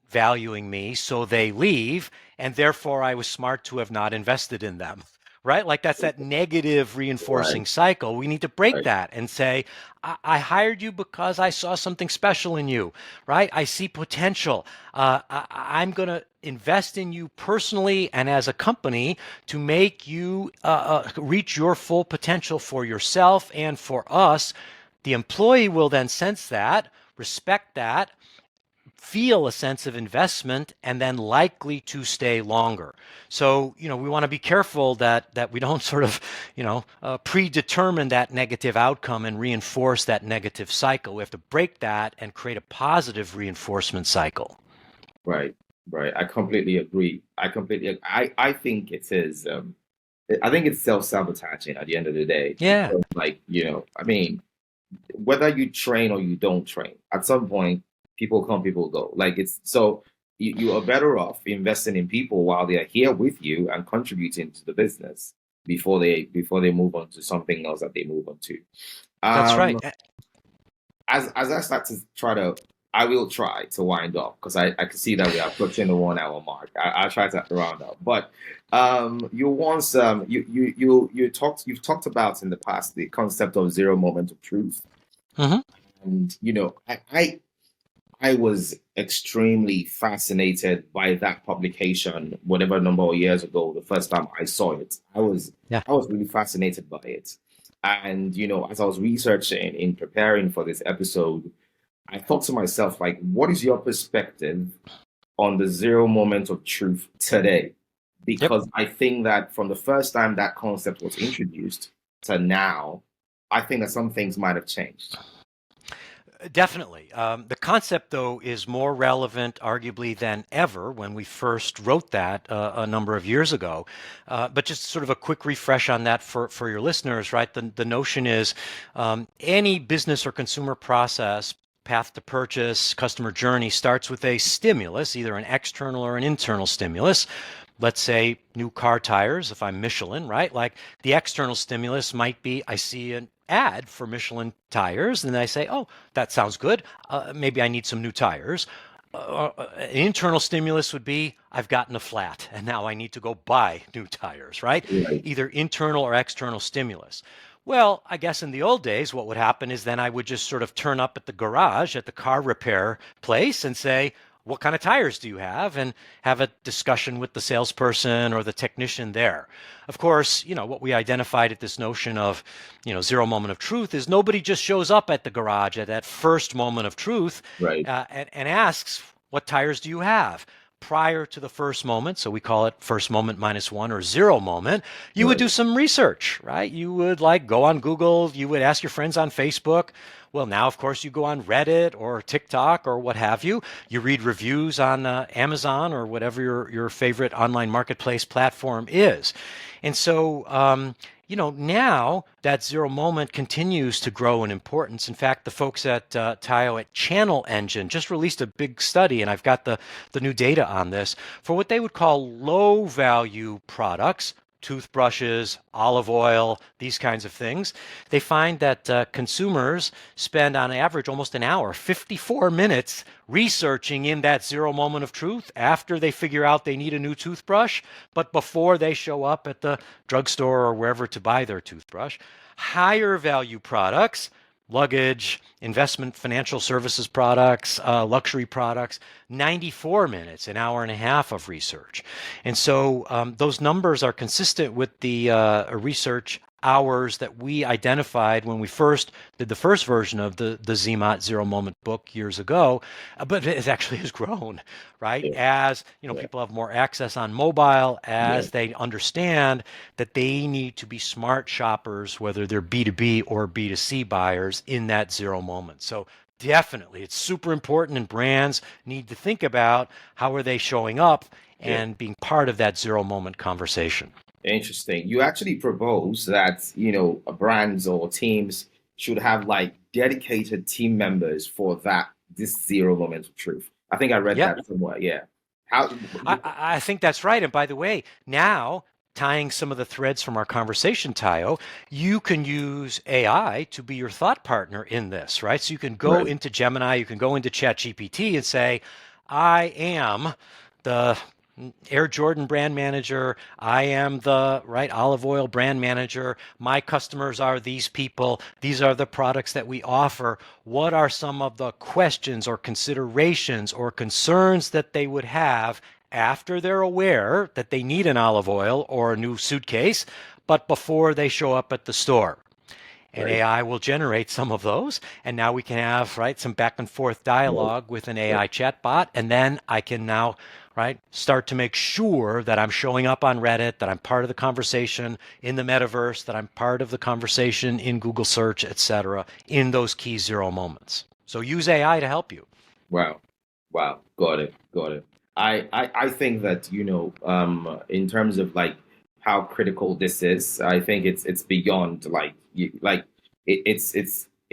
valuing me, so they leave, and therefore I was smart to have not invested in them. Right? Like that's that negative reinforcing Right, cycle. We need to break right, that and say, I hired you because I saw something special in you, right? I see potential. I'm going to invest in you personally and as a company to make you reach your full potential for yourself and for us. The employee will then sense that, respect that, feel a sense of investment, and then likely to stay longer. So, we want to be careful that we don't sort of, predetermine that negative outcome and reinforce that negative cycle. We have to break that and create a positive reinforcement cycle. right, right. I completely agree. I think it is. I think it's self-sabotaging at the end of the day. Yeah. Because, like, I mean, whether you train or you don't train, at some point, people come, people go. Like it's so you are better off investing in people while they are here with you and contributing to the business before they move on to something else that they move on to. That's right. Um, as I start to I will try to wind up because I can see that we are approaching the 1 hour mark. I'll try to round up. But you've talked about in the past the concept of zero moment of truth. Mm-hmm. And I was extremely fascinated by that publication, whatever number of years ago, the first time I saw it. Yeah. I was really fascinated by it. And as I was researching in preparing for this episode, I thought to myself, like, what is your perspective on the zero moment of truth today? Because I think that from the first time that concept was introduced to now, I think that some things might have changed. Definitely. The concept, though, is more relevant, arguably, than ever when we first wrote that a number of years ago. But just sort of a quick refresh on that for your listeners, right? The notion is any business or consumer process, path to purchase, customer journey starts with a stimulus, either an external or an internal stimulus. Let's say new car tires, if I'm Michelin, right? Like the external stimulus might be I see an ad for Michelin tires, and I say, oh, that sounds good. Maybe I need some new tires. An internal stimulus would be, I've gotten a flat and now I need to go buy new tires, right? Right. Either internal or external stimulus. Well, I guess in the old days, what would happen is then I would just sort of turn up at the garage at the car repair place and say, what kind of tires do you have? And have a discussion with the salesperson or the technician there. Of course, what we identified at this notion of, zero moment of truth is nobody just shows up at the garage at that first moment of truth Right. and asks, what tires do you have? Prior to the first moment, so we call it first moment minus one or zero moment, you would Right. do some research, right? You would go on Google, you would ask your friends on Facebook. Well, now, of course, you go on Reddit or TikTok or what have you. You read reviews on Amazon or whatever your favorite online marketplace platform is. And so, now that zero moment continues to grow in importance. In fact, the folks at Tayo at Channel Engine just released a big study, and I've got the new data on this, for what they would call low value products, toothbrushes, olive oil, these kinds of things. They find that consumers spend on average almost an hour, 54 minutes, researching in that zero moment of truth after they figure out they need a new toothbrush, but before they show up at the drugstore or wherever to buy their toothbrush. Higher value products, luggage, investment financial services products, luxury products, 94 minutes, an hour and a half of research. And so those numbers are consistent with the research hours that we identified when we first did the first version of the ZMOT Zero Moment book years ago, but it actually has grown, right? Yeah. As Yeah. people have more access on mobile, Yeah. as they understand that they need to be smart shoppers, whether they're B2B or B2C buyers in that zero moment. So definitely, it's super important, and brands need to think about how are they showing up Yeah. and being part of that zero moment conversation. Interesting. You actually propose that, brands or teams should have like dedicated team members for this zero moment of truth. I think I read Yeah, that somewhere. Yeah. How? I think that's right. And by the way, now tying some of the threads from our conversation, Tayo, you can use AI to be your thought partner in this, right? So you can go Right. into Gemini, you can go into ChatGPT and say, I am the Air Jordan brand manager. I am the olive oil brand manager. My customers are these people. These are the products that we offer. What are some of the questions or considerations or concerns that they would have after they're aware that they need an olive oil or a new suitcase, but before they show up at the store? And Right. AI will generate some of those. And now we can have, some back and forth Right. dialogue with an AI chatbot. And then I can now, start to make sure that I'm showing up on Reddit, that I'm part of the conversation in the metaverse, that I'm part of the conversation in Google search, etc., in those key zero moments. So use AI to help you. Wow. Wow. Got it. Got it. I think that, in terms of like how critical this is, I think it's beyond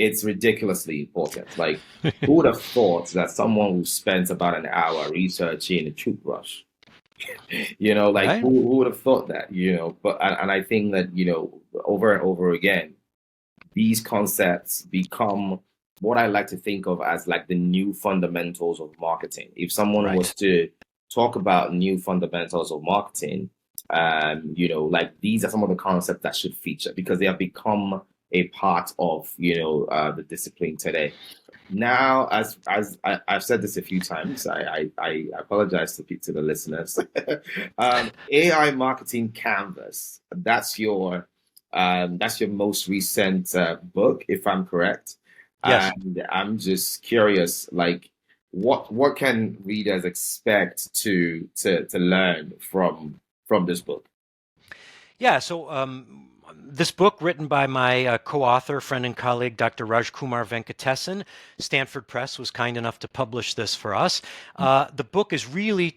it's ridiculoly important. Like, who would have thought that someone who spent about an hour researching a toothbrush, like Right? who would have thought that, but and I think that, over and over again, these concepts become what I like to think of as like the new fundamentals of marketing. If someone Right. was to talk about new fundamentals of marketing, like these are some of the concepts that should feature because they have become a part of, the discipline today. Now, I've said this a few times, I apologize to the listeners. AI marketing canvas. That's your most recent book, if I'm correct. Yes. And I'm just curious, like, what can readers expect to learn from this book? Yeah, so this book, written by my co-author, friend, and colleague, Dr. Raj Kumar Venkatesan, Stanford Press was kind enough to publish this for us. The book is really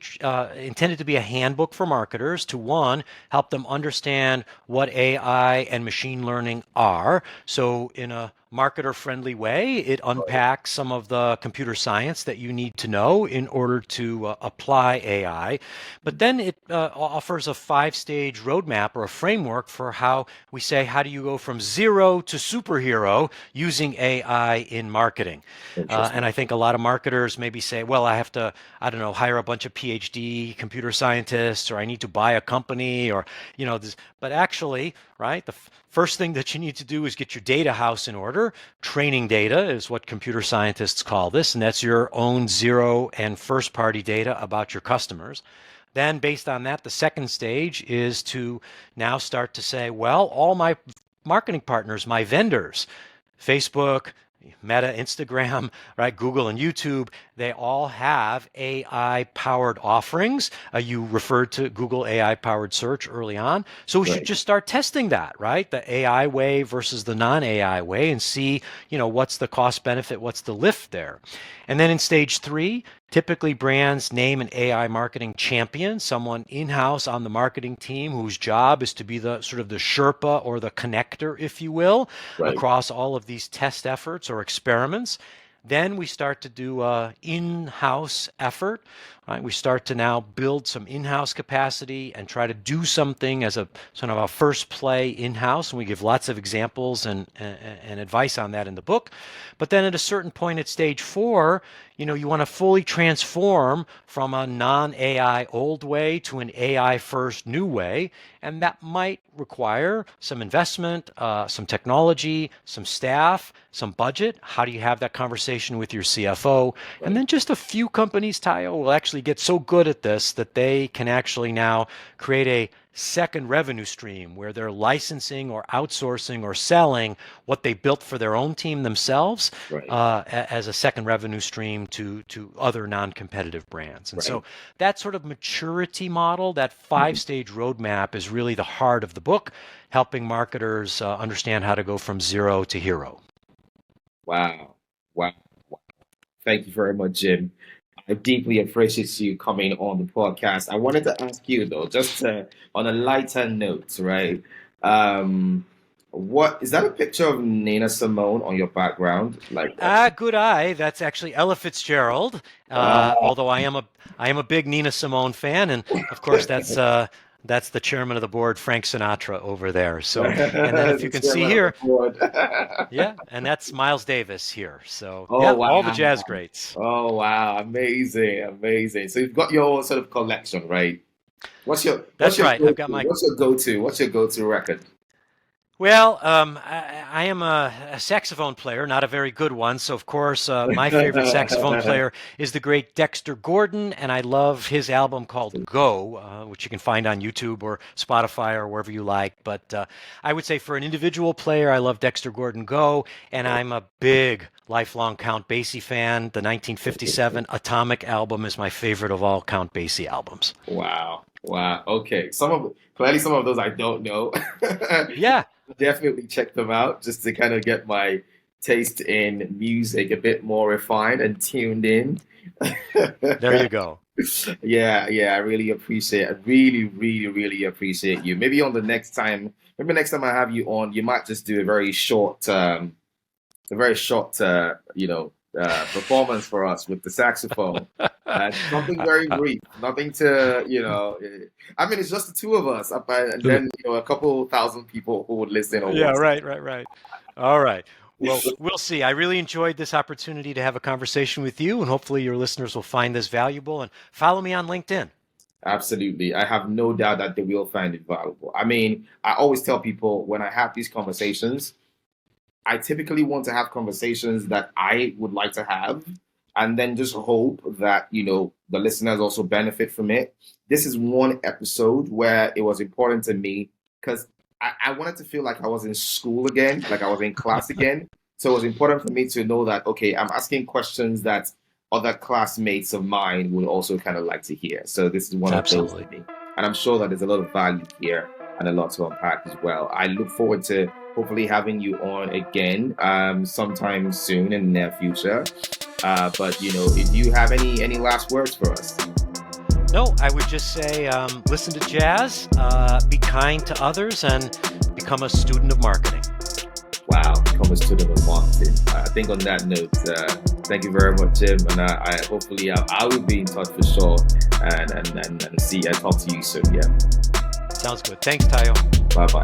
intended to be a handbook for marketers to, one, help them understand what AI and machine learning are. So in a marketer-friendly way. It unpacks some of the computer science that you need to know in order to apply AI. But then it offers a 5-stage roadmap or a framework for how we say, how do you go from zero to superhero using AI in marketing? And I think a lot of marketers maybe say, well, I have to, I don't know, hire a bunch of PhD computer scientists, or I need to buy a company, or, this, but actually, right, the first thing that you need to do is get your data house in order. Training data is what computer scientists call this, and that's your own zero and first party data about your customers. Then based on that, the second stage is to now start to say, well, all my marketing partners, my vendors, Facebook, Meta, Instagram, right, Google and YouTube, they all have AI-powered offerings. You referred to Google AI-powered search early on. So we should just start testing that, right? The AI way versus the non-AI way, and see, what's the cost benefit, what's the lift there. And then in stage 3, typically brands name an AI marketing champion, someone in-house on the marketing team whose job is to be the sort of the Sherpa or the connector, if you will, across all of these test efforts or experiments. Then we start to do an in-house effort. Right? We start to now build some in-house capacity and try to do something as a sort of a first play in-house. And we give lots of examples and advice on that in the book. But then at a certain point at stage 4, you want to fully transform from a non-AI old way to an AI first new way. And that might require some investment, some technology, some staff, some budget. How do you have that conversation with your CFO? And then just a few companies, Tayo, will actually get so good at this that they can actually now create a second revenue stream where they're licensing or outsourcing or selling what they built for their own team themselves as a second revenue stream to other non-competitive brands. And so that sort of maturity model, that 5-stage roadmap, is really the heart of the book, helping marketers understand how to go from zero to hero. Wow. Thank you very much, Jim. I deeply appreciate you coming on the podcast. I wanted to ask you, though, just on a lighter note, right? What is that, a picture of Nina Simone on your background? Good eye. That's actually Ella Fitzgerald. Although I am a big Nina Simone fan, and of course that's the chairman of the board, Frank Sinatra, over there. So, and then if you can see here, and that's Miles Davis here. So, all the jazz greats. Oh wow, amazing. So you've got your sort of collection, right? What's your go-to record? Well, I am a saxophone player, not a very good one. So, of course, my favorite saxophone player is the great Dexter Gordon, and I love his album called Go, which you can find on YouTube or Spotify or wherever you like. But I would say for an individual player, I love Dexter Gordon Go, and I'm a big lifelong Count Basie fan. The 1957 Atomic album is my favorite of all Count Basie albums. Wow. Okay. Some of those I don't know. Yeah. Definitely check them out just to kind of get my taste in music a bit more refined and tuned in. There you go. Yeah, I really appreciate it. I really appreciate you. Maybe next time I have you on, you might just do a very short performance for us with the saxophone. Something very brief, nothing to, I mean, it's just the two of us, and then, a couple thousand people who would listen. Right. All right. Well, we'll see. I really enjoyed this opportunity to have a conversation with you, and hopefully your listeners will find this valuable, and follow me on LinkedIn. Absolutely. I have no doubt that they will find it valuable. I mean, I always tell people when I have these conversations, I typically want to have conversations that I would like to have, and then just hope that, the listeners also benefit from it. This is one episode where it was important to me because I wanted to feel like I was in school again, like I was in class again. So it was important for me to know that, okay, I'm asking questions that other classmates of mine would also kind of like to hear. So this is one of those for me. And I'm sure that there's a lot of value here and a lot to unpack as well. I look forward to hopefully having you on again sometime soon in the near future. But, if you have any last words for us? No, I would just say listen to jazz, be kind to others, and become a student of marketing. wow, become a student of marketing. I think on that note, thank you very much, Jim, and I hopefully I will be in touch for sure, and see and talk to you soon. Yeah. Sounds good. Thanks, Tayo. Bye bye.